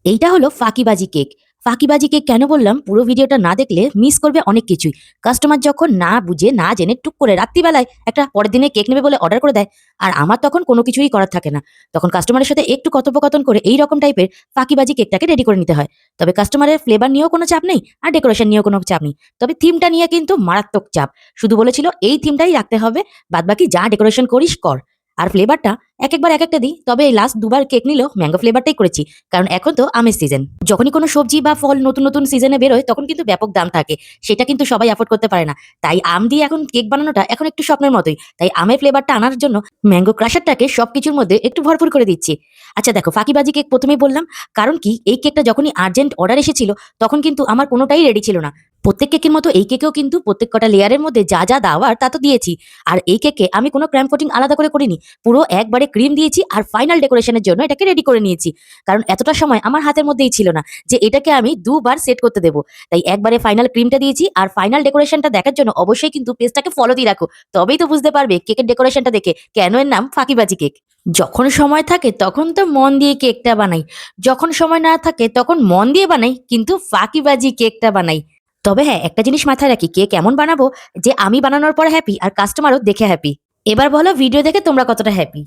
এইটা হলো ফাঁকিবাজি কেক। ফাঁকিবাজি কেক কেন বললাম? পুরো ভিডিওটা না দেখলে মিস করবে অনেক কিছুই। কাস্টমার যখন না বুঝে, না জেনে টুক করে রাত্রিবেলায় একটা পরের দিনে কেক নেবে বলে অর্ডার করে দেয়। আর আমার তখন কোনো কিছুই করার থাকে না। তখন কাস্টমারের সাথে একটু কথোপকথন করে এইরকম টাইপের ফাঁকিবাজি কেকটাকে রেডি করে নিতে হয়। তবে কাস্টমারের ফ্লেভার নিয়েও কোনো চাপ নেই, আর ডেকোরেশন নিয়েও কোনো চাপ নেই। তবে থিমটা নিয়ে কিন্তু মারাত্মক চাপ। শুধু বলেছিল এই থিমটাই রাখতে হবে, বাদবাকি যা ডেকোরেশন করিস কর। আর ফ্লেভারটা একেকবার একেকটা দিই। তবে এই লাস্ট দুবার কেক নিলেও ম্যাঙ্গো ফ্লেভারটাই করেছি। কারণ এখন তো আমের সিজন। যখনই কোনো সবজি বা ফল নতুন, নতুন সিজনে বেরোয় তখন কিন্তু ব্যাপক দাম থাকে। সেটা কিন্তু সবাই এফোর্ড করতে পারে না। তাই আম দিয়ে এখন কেক বানানোটা এখন একটু স্বপ্নের মতোই। তাই আমের ফ্লেভারটা আনার জন্য ম্যাঙ্গো ক্রাশারটাকে সবকিছুর মধ্যে একটু ভরপুর করে দিচ্ছি। আচ্ছা দেখো, ফাঁকিবাজি কেক ১ম এই বললাম। কারণ কি, এই কেকটা যখনই আর্জেন্ট অর্ডার এসেছিল তখন কিন্তু আমার কোনোটাই রেডি ছিল না। প্রত্যেক কেকের মতো এই কেকেও কিন্তু প্রত্যেক কটা লেয়ারের মধ্যে যা, যা দেওয়ার তা তো দিয়েছি। আর এই কেকে আমি কোনো ক্র্যাম কোটিং আলাদা করে করিনি। পুরো একবারে ক্রিম দিয়েছি আর ফাইনাল ডেকোরেশনের জন্য এটাকে রেডি করে নিয়েছি। কারণ এতটা সময় আমার হাতের মধ্যেই ছিল না যে এটাকে আমি দুবার সেট করতে দেবো। তাই একবারে ফাইনাল ক্রিমটা দিয়েছি আর ফাইনাল ডেকোরেশনটা দেখার জন্য অবশ্যই কিন্তু পেজটাকে ফলো দিয়ে রাখো। তবেই তো বুঝতে পারবে কেকের ডেকোরেশনটা দেখে কেন এর নাম ফাঁকিবাজি কেক। যখন সময় থাকে তখন তো মন দিয়ে কেকটা বানাই। যখন সময় না থাকে তখন মন দিয়ে বানাই, কিন্তু ফাঁকিবাজি কেকটা বানাই। তবে হ্যাঁ, একটা জিনিস মাথায় রাখি, কেক এমন বানাবো যে আমি বানানোর পর হ্যাপি আর কাস্টমারও দেখে হ্যাপি। এবার বলো ভিডিও দেখে তোমরা কতটা হ্যাপি?